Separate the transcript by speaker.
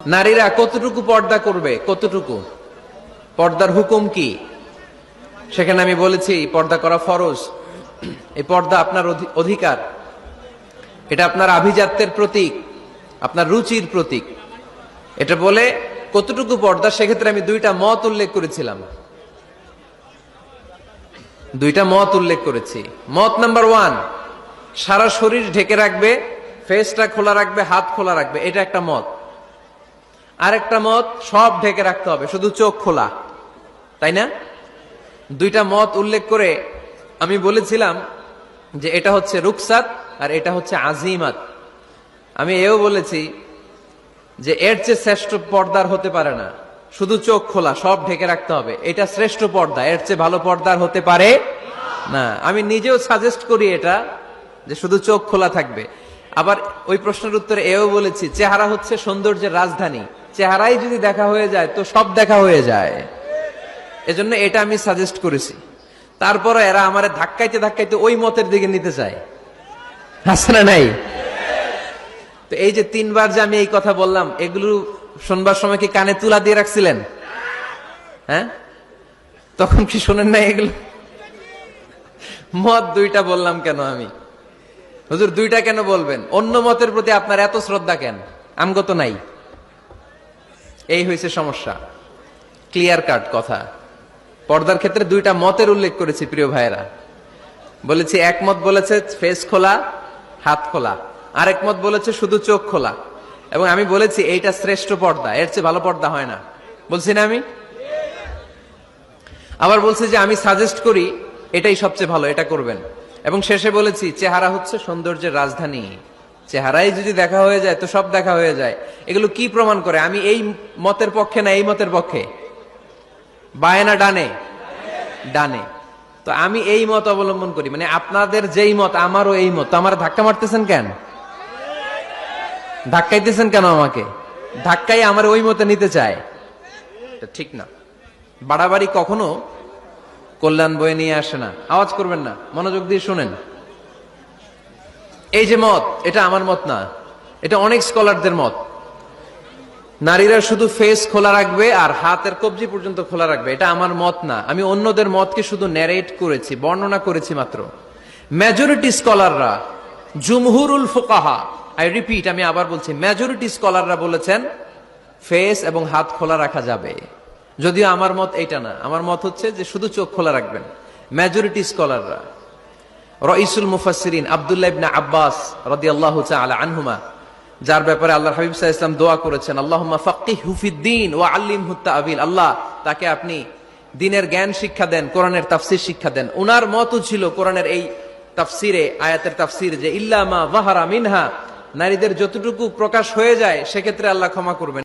Speaker 1: নারীরা কতটুকু পর্দা করবে, কতটুকু পর্দার হুকুম কি, সেখানে আমি বলেছি পর্দা করা ফরজ। এই পর্দা আপনার অধিকার, এটা আপনার আভিজাত্যের প্রতীক, আপনার রুচির প্রতীক। এটা বলে কতটুকু পর্দা, সেক্ষেত্রে আমি দুইটা মত উল্লেখ করেছিলাম, দুইটা মত উল্লেখ করেছি। মত নাম্বার 1, সারা শরীর ঢেকে রাখবে, ফেসটা খোলা রাখবে, হাত খোলা রাখবে, এটা একটা মত। আরেকটা মত, সব ঢেকে রাখতে হবে, শুধু চোখ খোলা, তাই না? দুইটা মত উল্লেখ করে আমি বলেছিলাম যে এটা হচ্ছে রুকসাত আর এটা হচ্ছে আজিমাত। আমি এও বলেছি যে এর চেয়ে শ্রেষ্ঠ পর্দার হতে পারে না, শুধু চোখ খোলা, সব ঢেকে রাখতে হবে, এটা শ্রেষ্ঠ পর্দা, এর চেয়ে ভালো পর্দার হতে পারে না। আমি নিজেও সাজেস্ট করি এটা, যে শুধু চোখ খোলা থাকবে। আবার ওই প্রশ্নের উত্তরে এও বলেছি চেহারা হচ্ছে সৌন্দর্যের রাজধানী, চেহারাই যদি দেখা হয়ে যায় তো সব দেখা হয়ে যায়, এজন্য এটা আমি সাজেস্ট করেছি। তারপরে এরা আমার ধাক্কাইতে ধাক্কাইতে ওই মতের দিকে নিতে চায়, আছে না নাই? তো এই যে 3 বার যে আমি এই কথা বললাম, এগুলো শুনবার সময় কি কানে তুলা দিয়ে রাখছিলেন? হ্যাঁ, তখন কি শোনেন না? এগুলো মত দুইটা বললাম কেন আমি? হুজুর দুইটা কেন বলবেন? অন্য মতের প্রতি আপনার এত শ্রদ্ধা কেন? আমগত নাই, এই হয়েছে সমস্যা। ক্লিয়ার কাট কথা। পর্দার ক্ষেত্রে দুইটা মতের উল্লেখ করেছি প্রিয় ভাইয়েরা। বলেছি এক মত বলেছে ফেস খোলা, হাত খোলা, আরেক মত বলেছে শুধু চোখ খোলা। এবং আমি বলেছি এইটা শ্রেষ্ঠ পর্দা, এর চেয়ে ভালো পর্দা হয় না, বলছি না আমি? আবার বলছি যে আমি সাজেস্ট করি এটাই সবচেয়ে ভালো, এটা করবেন। এবং শেষে বলেছি চেহারা হচ্ছে সৌন্দর্যের রাজধানী, চেহারাই যদি দেখা হয়ে যায় তো সব দেখা হয়ে যায়। এগুলো কি প্রমাণ করে? আমি এই মতের পক্ষে না এই মতের পক্ষে? বায়ে না ডানে? ডানে। তো আমি এই মত অবলম্বন করি, মানে আপনাদের যেই মত আমারও এই মত। আমার ধাক্কা মারতেছেন কেন? ধাক্কাইতেছেন কেন আমাকে? ধাক্কাই আমার ওই মতে নিতে চায়, এটা ঠিক না। বাড়াবাড়ি কখনো কল্যাণ বয়ে নিয়ে আসে না। আওয়াজ করবেন না, মনোযোগ দিয়ে শুনেন। এই যে মত, এটা আমার মত না, এটা অনেক স্কলারদের মত। নারীরা শুধু ফেস খোলা রাখবে আর হাতের কবজি পর্যন্ত খোলা রাখবে, এটা আমার মত না। আমি অন্যদের মতকে শুধু ন্যারেট করেছি, বর্ণনা করেছি মাত্র। মেজরিটি স্কলাররা, জুমহুরুল ফুকাহা, আই রিপিট, আমি আবার বলছি, মেজরিটি স্কলাররা বলেছেন ফেস এবং হাত খোলা রাখা যাবে। যদিও আমার মত এইটা না, আমার মত হচ্ছে যে শুধু চোখ খোলা রাখবেন। মেজরিটি স্কলাররা, রাইসুল মুফাসসিরিন আব্দুল্লাহ ইবনে আব্বাস রাদিয়াল্লাহু তাআলা আনহুমা, যার ব্যাপারে আল্লাহর হাবিব সাল্লাল্লাহু আলাইহি ওয়াসাল্লাম দোয়া করেছেন, আল্লাহুম্মা ফাক্কিহহু ফিদ-দীন ওয়া আল্লিমহু তা'ওয়িল, আল্লাহ তাকে আপনি দ্বীনের জ্ঞান শিক্ষা দেন, কোরআনের তাফসীর শিক্ষা দেন। উনার মতও ছিল কোরআনের এই তাফসীরে, আয়াতের তাফসীর, যে ইল্লা মা যাহারা মিনহা, নারীদের যতটুকু প্রকাশ হয়ে যায় সেক্ষেত্রে আল্লাহ ক্ষমা করবেন।